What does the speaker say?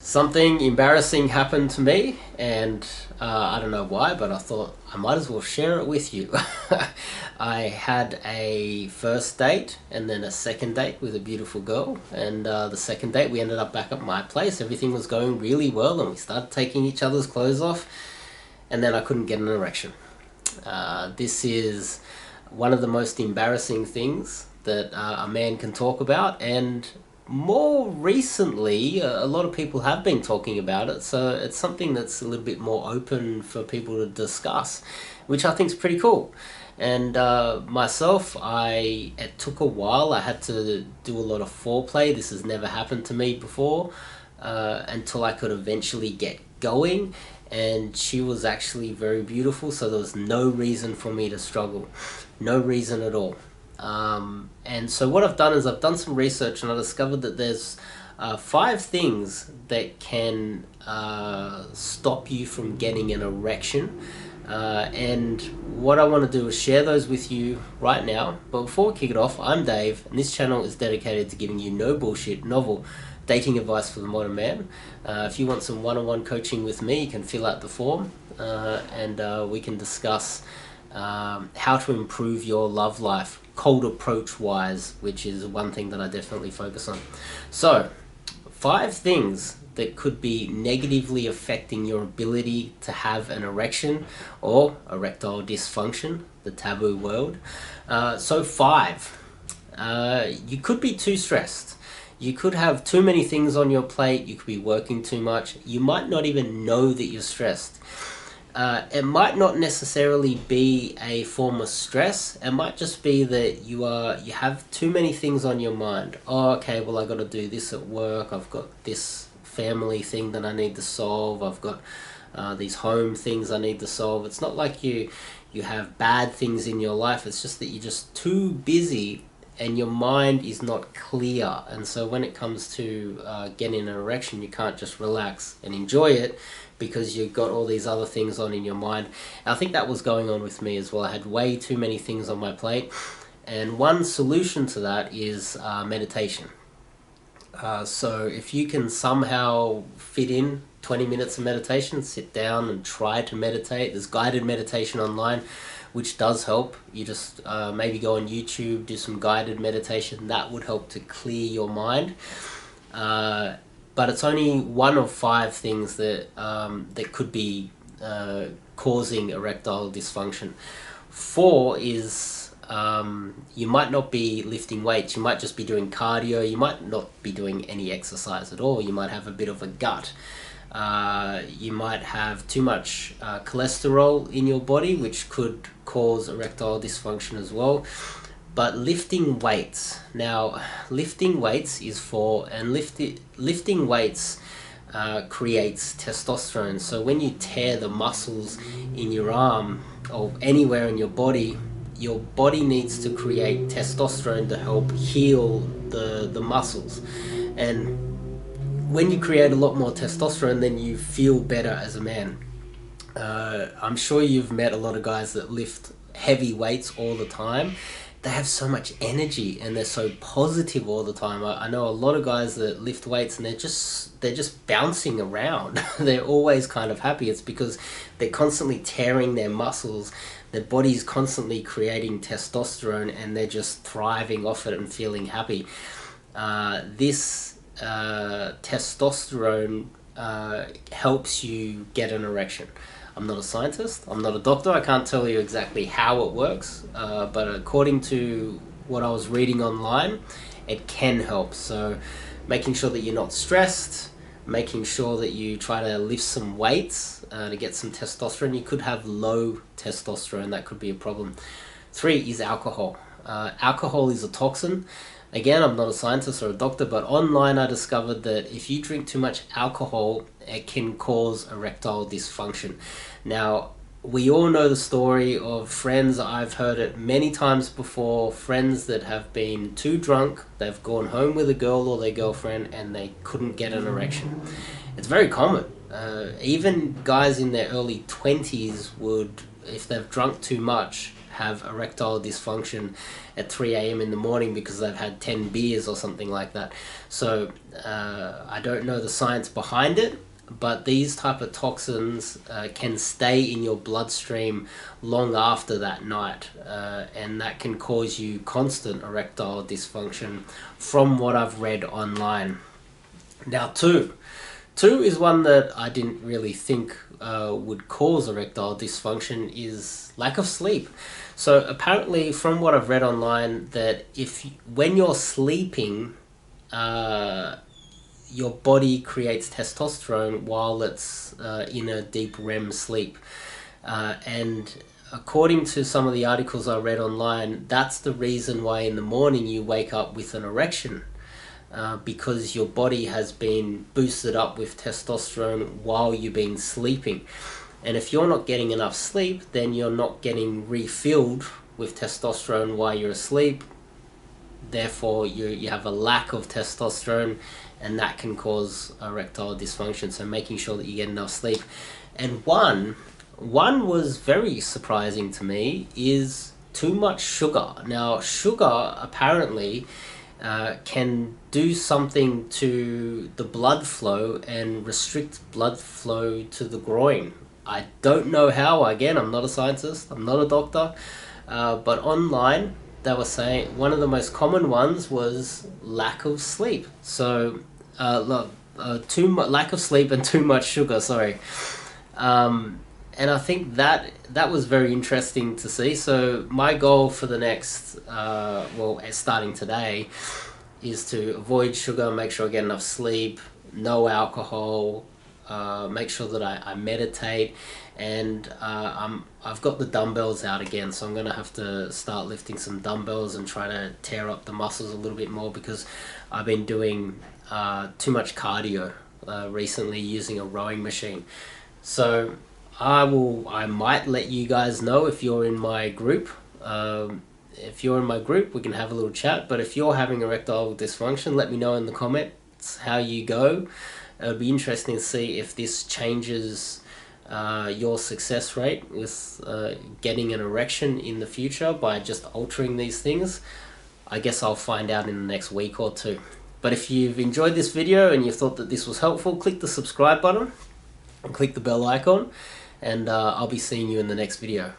Something embarrassing happened to me, and I don't know why, but I thought I might as well share it with you. I had a first date and then a second date with a beautiful girl, and the second date we ended up back at my place. Everything was going really well, and we started taking each other's clothes off, and then I couldn't get an erection. This is one of the most embarrassing things that a man can talk about, and more recently a lot of people have been talking about it, so it's something that's a little bit more open for people to discuss, which I think is pretty cool. And myself, it took a while. I had to do a lot of foreplay. This has never happened to me before, until I could eventually get going, and she was actually very beautiful, so there was no reason for me to struggle, no reason at all. And so what I've done is I've done some research, and I discovered that there's 5 things that can stop you from getting an erection. And what I want to do is share those with you right now. But before we kick it off, I'm Dave, and this channel is dedicated to giving you no bullshit, novel dating advice for the modern man. If you want some one-on-one coaching with me, you can fill out the form, and we can discuss how to improve your love life, cold approach wise, which is one thing that I definitely focus on. So 5 things that could be negatively affecting your ability to have an erection, or erectile dysfunction, the taboo word. So 5, you could be too stressed. You could have too many things on your plate. You could be working too much. You might not even know that you're stressed. It might not necessarily be a form of stress. It might just be that you have too many things on your mind. Oh, okay, well, I got to do this at work. I've got this family thing that I need to solve. I've got these home things I need to solve. It's not like you have bad things in your life. It's just that you're just too busy and your mind is not clear. And so when it comes to getting an erection, you can't just relax and enjoy it, because you've got all these other things on in your mind. And I think that was going on with me as well. I had way too many things on my plate, and one solution to that is meditation. So if you can somehow fit in 20 minutes of meditation, sit down and try to meditate. There's guided meditation online, which does help. You just maybe go on YouTube, do some guided meditation. That would help to clear your mind. But it's only one of 5 things that that could be causing erectile dysfunction. 4 is you might not be lifting weights. You might just be doing cardio. You might not be doing any exercise at all. You might have a bit of a gut. You might have too much cholesterol in your body, which could cause erectile dysfunction as well. But lifting weights, now lifting weights is lifting weights creates testosterone. So when you tear the muscles in your arm or anywhere in your body needs to create testosterone to help heal the muscles. And when you create a lot more testosterone, then you feel better as a man. I'm sure you've met a lot of guys that lift heavy weights all the time. They have so much energy and they're so positive all the time. I know a lot of guys that lift weights and they're just bouncing around. They're always kind of happy. It's because they're constantly tearing their muscles. Their body's constantly creating testosterone, and they're just thriving off it and feeling happy. This testosterone helps you get an erection. I'm not a scientist, I'm not a doctor, I can't tell you exactly how it works, but according to what I was reading online, it can help. So making sure that you're not stressed, making sure that you try to lift some weights to get some testosterone. You could have low testosterone, that could be a problem. 3 is alcohol. Alcohol is a toxin. Again, I'm not a scientist or a doctor, but online I discovered that if you drink too much alcohol, it can cause erectile dysfunction. Now, we all know the story of friends. I've heard it many times before. Friends that have been too drunk, they've gone home with a girl or their girlfriend, and they couldn't get an erection. It's very common. Even guys in their early 20s would, if they've drunk too much, have erectile dysfunction at 3 a.m. in the morning because they've had 10 beers or something like that. So I don't know the science behind it, but these type of toxins can stay in your bloodstream long after that night, and that can cause you constant erectile dysfunction from what I've read online. Now two is one that I didn't really think would cause erectile dysfunction, is lack of sleep. So apparently from what I've read online, that when you're sleeping, your body creates testosterone while it's in a deep REM sleep. And according to some of the articles I read online, that's the reason why in the morning you wake up with an erection, because your body has been boosted up with testosterone while you've been sleeping. And if you're not getting enough sleep, then you're not getting refilled with testosterone while you're asleep. Therefore, you have a lack of testosterone, and that can cause erectile dysfunction. So making sure that you get enough sleep. And one was very surprising to me, is too much sugar. Now, sugar apparently can do something to the blood flow and restrict blood flow to the groin. I don't know how. Again, I'm not a scientist, I'm not a doctor, but online they were saying one of the most common ones was lack of sleep. So lack of sleep and too much sugar, sorry. And I think that was very interesting to see. So my goal for the next, starting today, is to avoid sugar, make sure I get enough sleep, no alcohol, make sure that I meditate, and I've got the dumbbells out again, so I'm going to have to start lifting some dumbbells and try to tear up the muscles a little bit more, because I've been doing too much cardio recently using a rowing machine. So I might let you guys know if you're in my group. If you're in my group, we can have a little chat. But if you're having erectile dysfunction, let me know in the comments how you go. It would be interesting to see if this changes your success rate with getting an erection in the future by just altering these things. I guess I'll find out in the next week or two. But if you've enjoyed this video and you thought that this was helpful, click the subscribe button and click the bell icon, and I'll be seeing you in the next video.